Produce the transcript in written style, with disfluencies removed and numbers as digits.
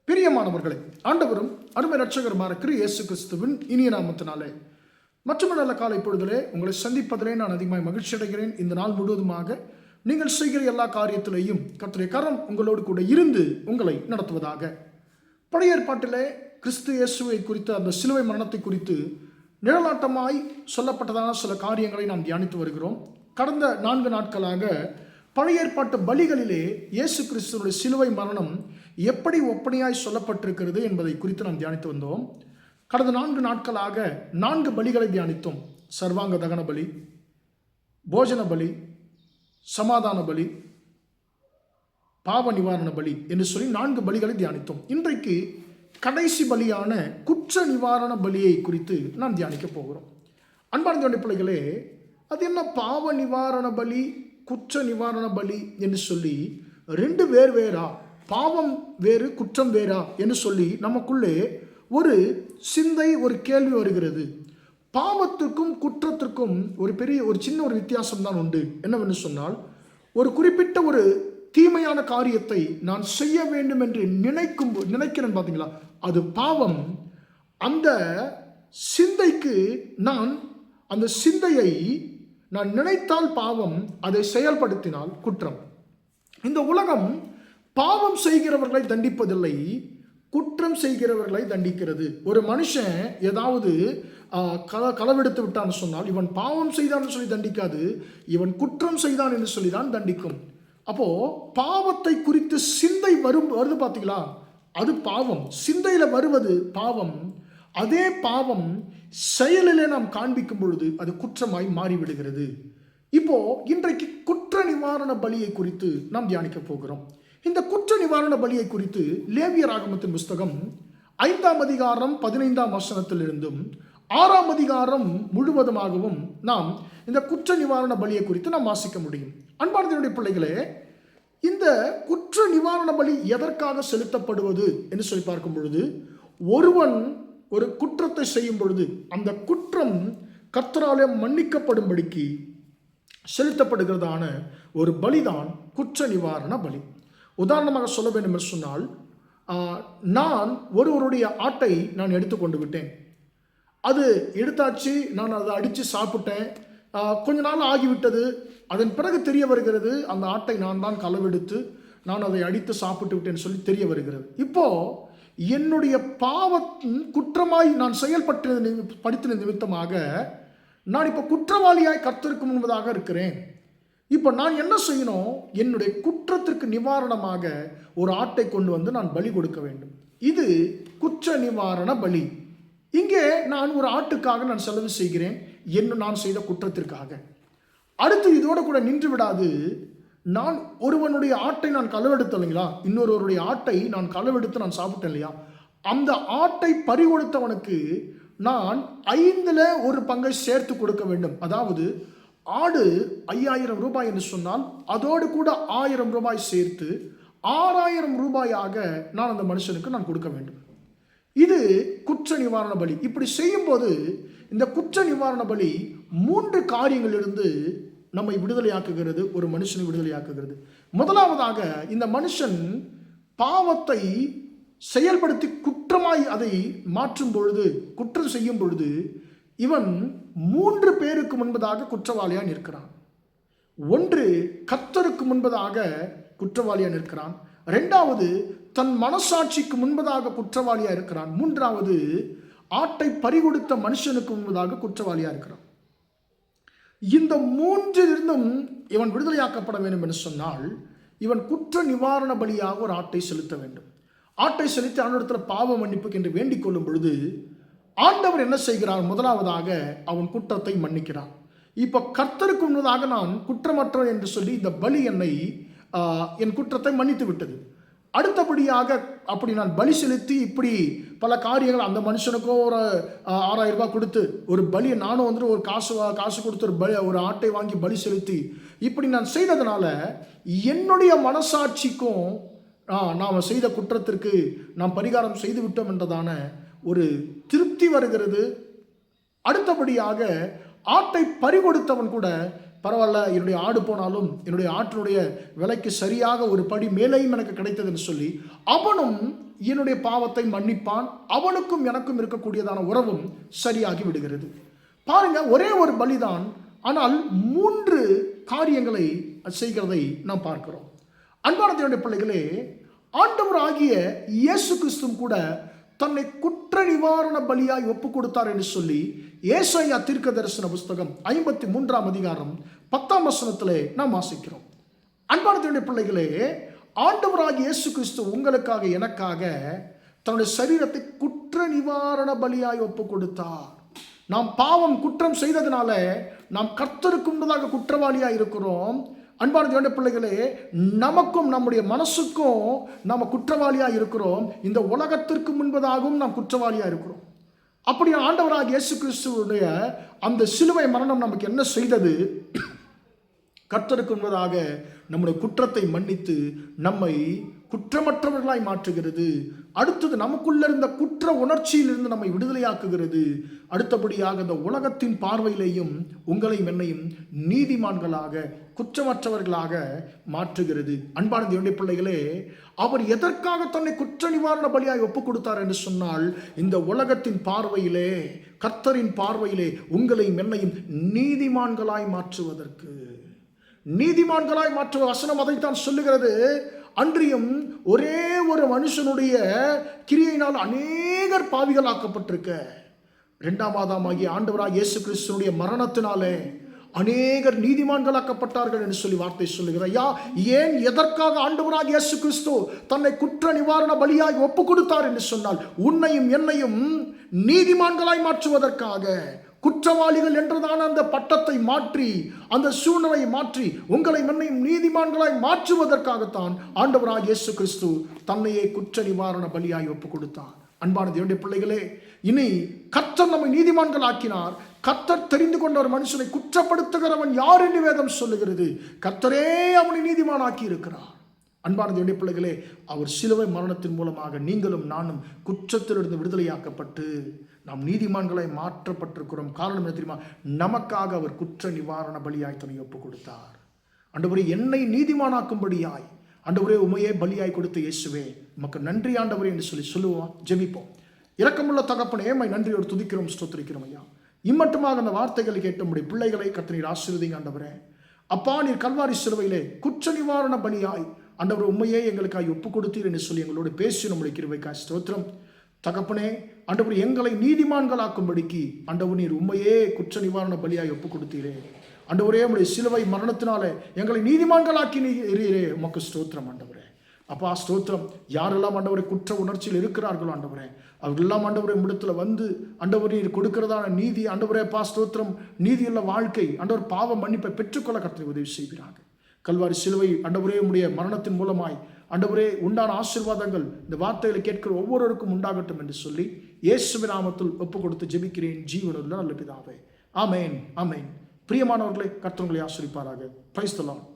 பிரியமானவர்களே, ஆண்டவரும் அருமை இரட்சகருமான இயேசு கிறிஸ்துவின் இனிய நாமத்தினாலே மற்றும் நல்ல காலை பொழுதிலே உங்களை சந்திப்பதிலே நான் அதிகமாக மகிழ்ச்சி அடைகிறேன். இந்த நாள் முழுவதுமாக நீங்கள் செய்கிற எல்லா காரியத்திலேயும் கர்த்தருடைய கரம் உங்களோடு கூட இருந்து உங்களை நடத்துவதாக. பழைய ஏற்பாட்டிலே கிறிஸ்து இயேசுவை குறித்த அந்த சிலுவை மரணத்தை குறித்து நிழலாட்டமாய் சொல்லப்பட்டதான சில காரியங்களை நாம் தியானித்து வருகிறோம். கடந்த 4 நாட்களாக பழைய ஏற்பாட்டு பலிகளிலே இயேசு கிறிஸ்துவுடைய சிலுவை மரணம் எப்படி ஒப்பனையாய் சொல்லப்பட்டிருக்கிறது என்பதை குறித்து நாம் தியானித்து வந்தோம். கடந்த 4 நாட்களாக 4 பலிகளை தியானித்தோம். சர்வாங்க தகன பலி, போஜன பலி, சமாதான பலி, பாவ நிவாரண பலி என்று சொல்லி 4 பலிகளை தியானித்தோம். இன்றைக்கு கடைசி பலியான குற்ற நிவாரண பலியை குறித்து நாம் தியானிக்க போகிறோம். அன்பார்ந்த பிள்ளைகளே, அது என்ன பாவ நிவாரண பலி, குற்ற நிவாரண பலி என்று சொல்லி 2 வேறா, பாவம் வேறு குற்றம் வேறா என்று சொல்லி நமக்குள்ளே ஒரு சிந்தை, ஒரு கேள்வி வருகிறது. பாவத்துக்கும் குற்றத்திற்கும் ஒரு சின்ன ஒரு வித்தியாசம் தான் உண்டு. என்னவென்று சொன்னால், ஒரு குறிப்பிட்ட ஒரு தீமையான காரியத்தை நான் செய்ய வேண்டும் என்று நினைக்கிறேன் பார்த்தீங்களா, அது பாவம். அந்த சிந்தைக்கு அந்த சிந்தையை நான் நினைத்தால் பாவம், அதை செயல்படுத்தினால் குற்றம். இந்த உலகம் பாவம் செய்கிறவர்களை தண்டிப்பதில்லை, குற்றம் செய்கிறவர்களை தண்டிக்கிறது. ஒரு மனுஷன் ஏதாவது களவெடுத்து விட்டான்னு சொன்னால் இவன் பாவம் செய்தான் சொல்லி தண்டிக்காது, இவன் குற்றம் செய்தான் என்று சொல்லி தான் தண்டிக்கும். அப்போ பாவத்தை குறித்து சிந்தை வருது பார்த்தீங்களா, அது பாவம். சிந்தையில வருவது பாவம். அதே பாவம் செயலிலே நாம் காண்பிக்கும் பொழுது அது குற்றமாய் மாறிவிடுகிறது. இப்போ இன்றைக்கு குற்ற நிவாரண பலியை குறித்து நாம் தியானிக்க போகிறோம். இந்த குற்ற நிவாரண பலியை குறித்து லேவியராகமத்தின் புஸ்தகம் 5ஆம் அதிகாரம் 15ஆம் வசனத்திலிருந்தும் 6ஆம் அதிகாரம் முழுவதுமாகவும் நாம் இந்த குற்ற நிவாரண பலியை குறித்து நாம் வாசிக்க முடியும். அன்பார்ந்த பிள்ளைகளே, இந்த குற்ற நிவாரண பலி எதற்காக செலுத்தப்படுவது என்று சொல்லி பார்க்கும் பொழுது, ஒருவன் ஒரு குற்றத்தை செய்யும் பொழுது அந்த குற்றம் கர்த்தராலே மன்னிக்கப்படும்படிக்கு செலுத்தப்படுகிறதான ஒரு பலிதான் குற்ற நிவாரண பலி. உதாரணமாக சொல்ல வேண்டும் என்று சொன்னால், நான் ஒருவருடைய ஆட்டை நான் எடுத்துக்கொண்டு விட்டேன். அது எடுத்தாச்சு, நான் அதை அடித்து சாப்பிட்டேன். கொஞ்ச நாள் ஆகிவிட்டது. அதன் பிறகு தெரிய வருகிறது அந்த ஆட்டை நான் தான் களவெடுத்து நான் அதை அடித்து சாப்பிட்டு விட்டேன்னு சொல்லி தெரிய வருகிறது. இப்போ என்னுடைய பாவத்தின் குற்றமாய் நான் படித்த நிமித்தமாக நான் இப்போ குற்றவாளியாய் கர்த்தருக்கு முன்பதாக இருக்கிறேன். இப்போ நான் என்ன செய்யணும்? என்னுடைய குற்றத்திற்கு நிவாரணமாக ஒரு ஆட்டை கொண்டு வந்து நான் பலி கொடுக்க வேண்டும். இது குற்ற நிவாரண பலி. இங்கே நான் ஒரு ஆட்டுக்காக நான் செலவு செய்கிறேன், நான் செய்த குற்றத்திற்காக. அடுத்து இதோடு கூட நின்று விடாது. நான் ஒருவனுடைய ஆட்டை நான் களவெடுத்தேன் இல்லைங்களா, இன்னொருவருடைய ஆட்டை நான் களவெடுத்து நான் சாப்பிட்டேன் இல்லையா, அந்த ஆட்டை பறிகொடுத்தவனுக்கு நான் 5ல் 1 பங்கை சேர்த்து கொடுக்க வேண்டும். அதாவது ஆடு 5000 ரூபாய் என்று சொன்னால் அதோடு கூட 1000 ரூபாய் சேர்த்து 6000 ரூபாயாக நான் அந்த மனுஷனுக்கு நான் கொடுக்க வேண்டும். இது குற்ற நிவாரண பலி. இப்படி செய்யும்போது இந்த குற்ற நிவாரண பலி 3 காரியங்களிலிருந்து நம்மை விடுதலையாக்குகிறது, ஒரு மனுஷனை விடுதலையாக்குகிறது. முதலாவதாக, இந்த மனுஷன் பாவத்தை செயல்படுத்தி குற்றமாய் அதை மாற்றும் பொழுது, குற்றம் செய்யும் பொழுது இவன் 3 பேருக்கு முன்பதாக குற்றவாளியாக நிற்கிறான். 1, கர்த்தருக்கு முன்பதாக குற்றவாளியாக நிற்கிறான். 2வது, தன் மனசாட்சிக்கு முன்பதாக குற்றவாளியாக இருக்கிறான். 3வது, ஆட்டை பறிகொடுத்த மனுஷனுக்கு முன்பதாக குற்றவாளியாக இருக்கிறான். இந்த 3லிருந்தும் இவன் விடுதலையாக்கப்பட வேண்டும் என்று சொன்னால் இவன் குற்ற நிவாரண பலியாக ஒரு ஆட்டை செலுத்த வேண்டும். ஆட்டை செலுத்தி ஆண்டவரிடத்தில் பாவ மன்னிப்புக்கு என்று வேண்டிக் கொள்ளும் பொழுது ஆண்டவர் என்ன செய்கிறார்? முதலாவதாக அவன் குற்றத்தை மன்னிக்கிறார். இப்போ கர்த்தருக்கு முன்னதாக நான் குற்றமற்றவன் என்று சொல்லி இந்த பலி என் குற்றத்தை மன்னித்து விட்டது. அடுத்தபடியாக அப்படி நான் பலி செலுத்தி இப்படி பல காரியங்கள், அந்த மனுஷனுக்கும் ஒரு 6000 ரூபாய் கொடுத்து ஒரு பலி, நானும் ஒரு காசு கொடுத்து ஒரு ஆட்டை வாங்கி பலி செலுத்தி இப்படி நான் செய்ததுனால என்னுடைய மனசாட்சிக்கும் நாம் செய்த குற்றத்திற்கு நாம் பரிகாரம் செய்து விட்டோம் என்றதான ஒரு திருப்தி வருகிறது. அடுத்தபடியாக ஆட்டை பறிகொடுத்தவன் கூட பரவாயில்ல, என்னுடைய ஆடு போனாலும் என்னுடைய ஆட்டினுடைய விலைக்கு சரியாக ஒரு படி மேலேயும் எனக்கு கிடைத்ததுன்னு சொல்லி அவனும் என்னுடைய பாவத்தை மன்னிப்பான், அவனுக்கும் எனக்கும் இருக்கக்கூடியதான உறவும் சரியாகி விடுகிறது. பாருங்க, ஒரே ஒரு பலிதான், ஆனால் 3 காரியங்களை செய்கிறதை நாம் பார்க்கிறோம். அன்பான தேவனுடைய பிள்ளைகளே, ஆண்டவர் ஆகிய இயேசு கிறிஸ்துவும் கூட தன்னை குற்ற நிவாரண பலியாய் ஒப்பு கொடுத்தார் என்று சொல்லி ஏசாயா தீர்க்க தரிசன புஸ்தகம் 53ஆம் அதிகாரம் 10ஆம் வசனத்திலே நாம் வாசிக்கிறோம். அன்பான தேவனுடைய பிள்ளைகளே, ஆண்டவராகிய இயேசு கிறிஸ்து உங்களுக்காக எனக்காக தன்னுடைய சரீரத்தை குற்ற நிவாரண பலியாய் ஒப்பு கொடுத்தார். நாம் பாவம் குற்றம் செய்ததுனால நாம் கர்த்தருக்கு முன்னதாக குற்றவாளியாக இருக்கிறோம். அன்பான தேவனுடைய பிள்ளைகளே, நமக்கும் நம்முடைய மனசுக்கும் நாம் குற்றவாளியாக இருக்கிறோம். இந்த உலகத்திற்கு முன்பதாகவும் நாம் குற்றவாளியாக இருக்கிறோம். அப்படி ஆண்டவராகிய இயேசு கிறிஸ்துவுடைய அந்த சிலுவை மரணம் நமக்கு என்ன செய்தது? கர்த்தருக்கு முன்பதாக நம்முடைய குற்றத்தை மன்னித்து நம்மை குற்றமற்றவர்களாய் மாற்றுகிறது. அடுத்தது, நமக்குள்ள இருந்த குற்ற உணர்ச்சியிலிருந்து நம்மை விடுதலையாக்குகிறது. அடுத்தபடியாக இந்த உலகத்தின் பார்வையிலேயும் உங்களையும் என்னையும் நீதிமான்களாக குற்றமற்றவர்களாக மாற்றுகிறது. அன்பான தேவனுடைய பிள்ளைகளே, அவர் எதற்காக தன்னை குற்ற நிவாரண பலியாய் ஒப்பு கொடுத்தார் என்று சொன்னால், இந்த உலகத்தின் பார்வையிலே, கர்த்தரின் பார்வையிலே உங்களையும் என்னையும் நீதிமான்களாய் மாற்றுவதற்கு. நீதிமான்களாய் மாற்றுவ வசனம் அதைத்தான் சொல்லுகிறது. அன்றியும் ஒரே ஒரு மனுஷனுடைய கிரியையினால் அநேகர் பாவிகள் ஆக்கப்பட்டிருக்க, 2ஆம் ஆதாமாகிய ஆண்டவராகிய இயேசு கிறிஸ்துவினுடைய மரணத்தினாலே அநேகர் நீதிமான்களாக்கப்பட்டார்கள் என்று சொல்லி வார்த்தை சொல்லுகிறார். ஏன், எதற்காக ஆண்டவராகிய இயேசு கிறிஸ்து தன்னை குற்ற நிவாரண பலியாய் ஒப்பு கொடுத்தார் என்று சொன்னால், உன்னையும் என்னையும் நீதிமான்களாய் மாற்றுவதற்காக. குற்றவாளிகள் என்றதான அந்த பட்டத்தை மாற்றி, அந்த சூழ்நிலையை மாற்றி உங்களை மன்னையும் நீதிமான்களாய் மாற்றுவதற்காகத்தான் ஆண்டவராகிய இயேசு கிறிஸ்து தன்னையே குற்ற நிவாரண பலியாய் ஒப்பு கொடுத்தார். அன்பான தேவனுடைய பிள்ளைகளே, இனி கர்த்தர் நம்மை நீதிமான்கள் ஆக்கினார். கர்த்தர் தெரிந்து கொண்ட ஒரு மனுஷனை குற்றப்படுத்துகிறவன் யார் என்று வேதம் சொல்லுகிறது. கர்த்தரே அவனை நீதிமானாக்கி இருக்கிறார். அன்பான தேவனுடைய பிள்ளைகளே, அவர் சிலுவை மரணத்தின் மூலமாக நீங்களும் நானும் குற்றத்திலிருந்து விடுதலையாக்கப்பட்டு நாம் நீதிமான்களாய் மாற்றப்பட்டிருக்கிறோம். காரணம் என்ன தெரியுமா? நமக்காக அவர் குற்ற நிவாரண பலியாய் தன்னை ஒப்பு கொடுத்தார். ஆண்டவரே, என்னை நீதிமானாக்கும்படியாய் ஆண்டவரே உமையே பலியாய் கொடுத்த இயேசுவே உமக்கு நன்றி ஆண்டவரே என்று சொல்லுவோம். ஜெபிப்போம். இரக்கமுள்ள தகப்பனே, உம்மை நன்றியோடு துதிக்கிறோம், ஸ்தோத்திரிக்கிறோம் ஐயா. இம்மட்டுமாக அந்த வார்த்தைகளை கேட்ட உம்முடைய பிள்ளைகளை கர்த்தர் ஆசீர்வதிங்க ஆண்டவரே. அப்பா, நீர் கல்வாரி சிலுவையிலே குற்ற நிவாரண பலியாய் ஆண்டவர் உண்மையே எங்களுக்காய் ஒப்பு கொடுத்தீர் என்று சொல்லி எங்களோடு பேசி நம்முடைய கிருபைக்காய் ஸ்தோத்திரம் தகப்பனே. ஆண்டவர் எங்களை நீதிமான்களாக்கும்படிக்கு ஆண்டவர் நீர் உண்மையே குற்ற நிவாரண பலியாய் ஒப்பு கொடுத்தீரே. ஆண்டவரே, உம்முடைய சிலுவை மரணத்தினாலே எங்களை நீதிமான்களாக்கி நீரே, உமக்கு ஸ்தோத்திரம் ஆண்டவரே. அப்பா ஸ்தோத்திரம். யாரெல்லாம் ஆண்டவரை குற்ற உணர்ச்சியில் இருக்கிறார்களோ ஆண்டவரே, அவர்களெல்லாம் ஆண்டவரை இடத்துல வந்து ஆண்டவர் நீர் கொடுக்கிறதான நீதி ஆண்டவரே பா ஸ்தோத்திரம், நீதியுள்ள வாழ்க்கை ஆண்டவர் பாவ மன்னிப்பை பெற்றுக்கொள்ள கர்த்தர் உதவி செய்கிறார்கள். கல்வாரி சிலுவை ஆண்டவரே உம்முடைய மரணத்தின் மூலமாய் ஆண்டவரே உண்டான ஆசீர்வாதங்கள் இந்த வார்த்தைகளை கேட்கிற ஒவ்வொருவருக்கும் உண்டாகட்டும் என்று சொல்லி இயேசுவின் நாமத்தில் ஒப்பு கொடுத்து ஜெபிக்கிறேன் ஜீவனுள்ள நல்ல பிதாவே. ஆமேன், ஆமேன். பிரியமானவர்களே, கர்த்தர் உங்களை ஆசீர்வதிப்பாராக. Praise the Lord.